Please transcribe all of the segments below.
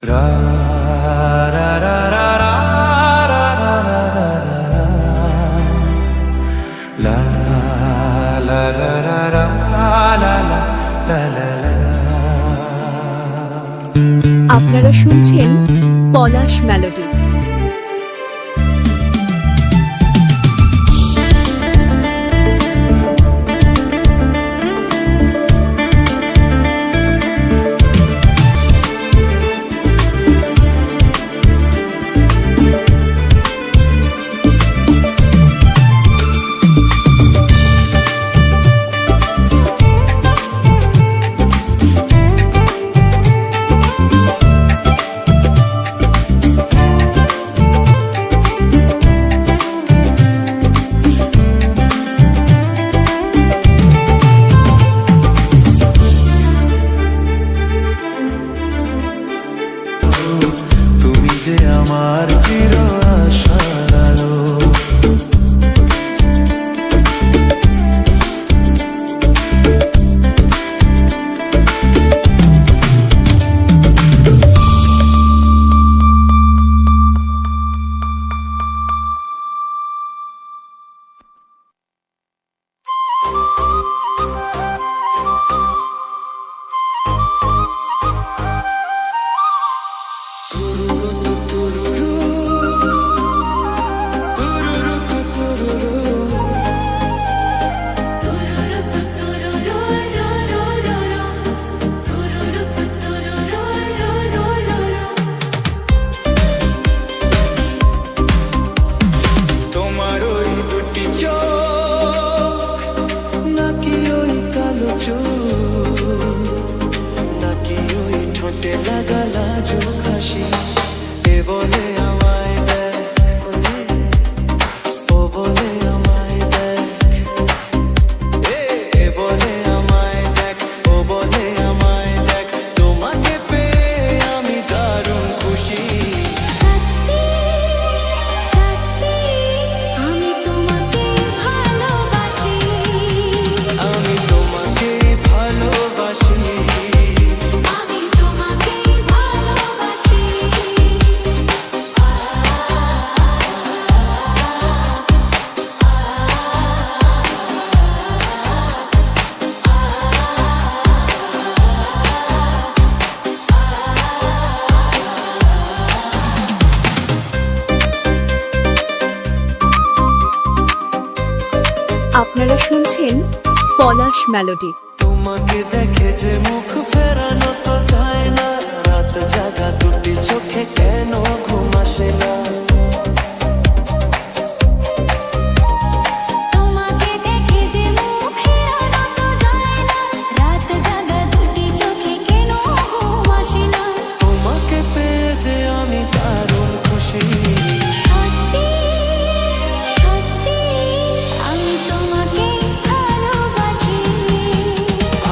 রা রা রা রা রা রা রা রা রা রা। লা লা লা লা লা লা লা লা লা। আপনারা শুনছেন পলাশ মেলোডি। তুমি যে আমার চির আশার আলো, তোমার ওই দুটি চোখ নাকি ওই কালো চোখ, নাকি ওই ঠোঁটে লাগা লাজুক হাসি, এ বলে আমায় দেখ, ও বলে আমায় দেখ, এ বলে আমায় দেখ, ও বলে আমায় দেখ, তোমাকে পেয়ে আমি দারুণ খুশি। আমি তোমাকে ভালোবাসি। আপনারা শুনছেন পলাশ মেলোডি। তোমাকে দেখে যে মুখ ফেরানো তো যায় না, রাত জাগা দুটি চোখে কেন ঘুম আসে না। তোমাকে পেয়ে যে আমি দারুণ খুশি।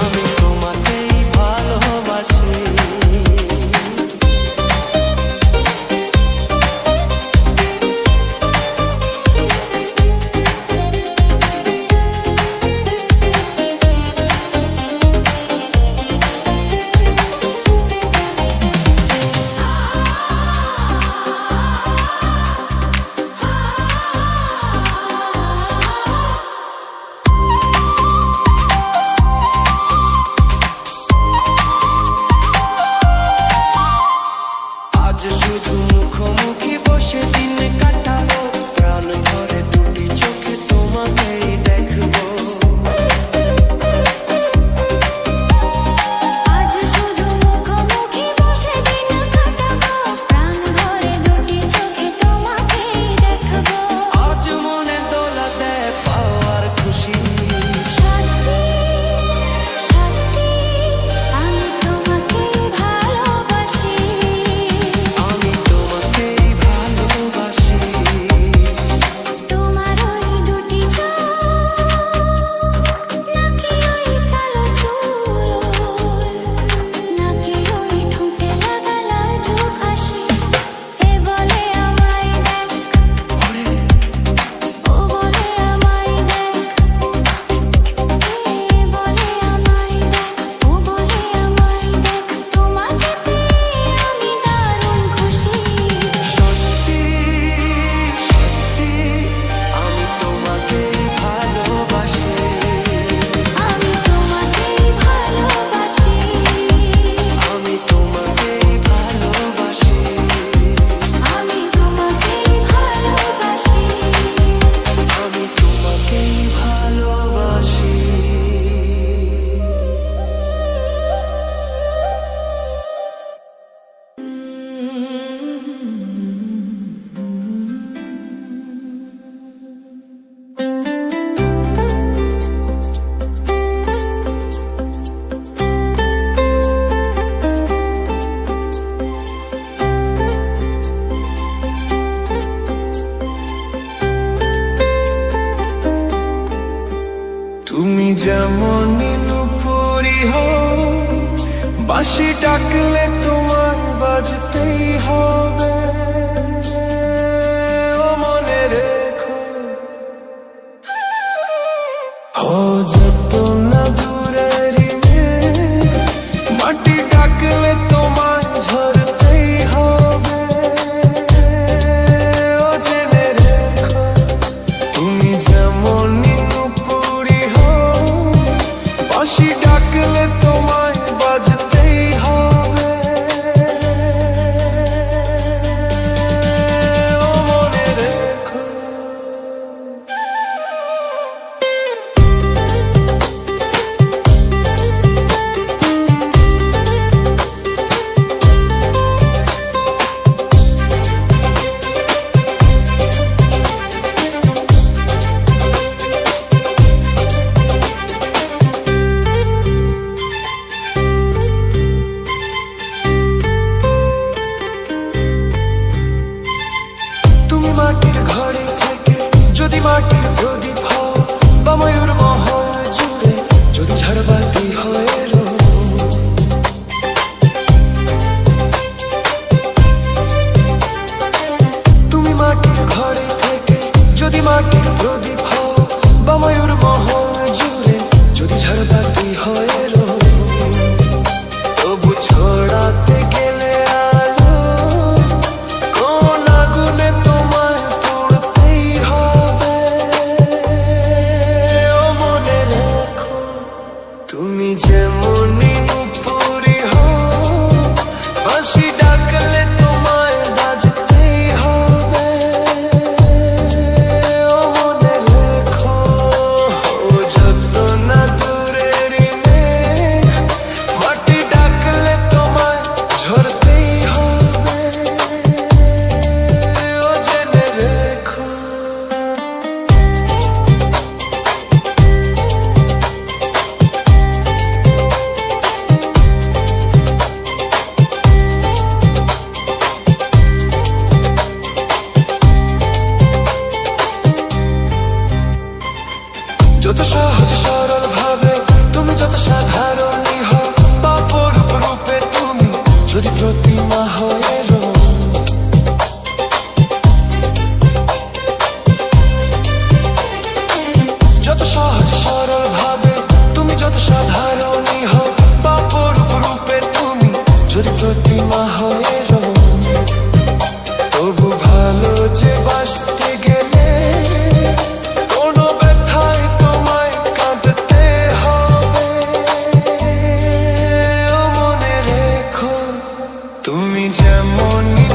আমি তোমাকেই ভালোবাসি। বাঁশি ডাকলে তোমার বাজতেই হবে, ও মনে রেখো। ও যত না দূরেরই মেঘ, মাটি ডাকলে তোমার ঝরতেই হবে, ও জেনে রেখো। তুমি যেমনই নুপুরি হও, বাঁশি ডাকলে তোমায় বাজতেই হবে, ও মনে রেখো। তুমি মাটির ঘরে থেকে যদি মাটির প্রদীপ হও, বা ময়ূর মহল জুড়ে যদি ঝাড়বাতি হয়ে রো। তুমি মাটির ঘরে থেকে যদি মাটির প্রদীপ হও, বা ময়ূর মহল জুড়ে যদি ঝাড়বাতি হয়ে রো। তবু ছড়াতে গেলে আলো কোন আগুনে তোমায় পুড়তেই হবে, ও মনে রেখো। তুমি যেমনই নুপুরি হও, বাঁশি ডাকলে তোমায় বাজতেই হবে, ও মনে রেখো। ও যত না দূরেরই মেঘ, মাটি ডাকলে তোমায় ঝরতেই হবে, ও জেনে রেখো। যত সহজ সরল ভাবে তুমি যত সাধারণই হও, বা অপরূপ রূপে তুমি যদি প্রতিমা হয়ে রো। যত সহজ সরল ভাবে তুমি যত সাধারণই হও, বা অপরূপ রূপে তুমি যদি প্রতিমা হয়ে রো। তবু ভালো যে বাঁচতে গেলে কোনো ব্যথায় তোমায় কাঁদতে হবে, ও মনে রেখো। তুমি যেমনই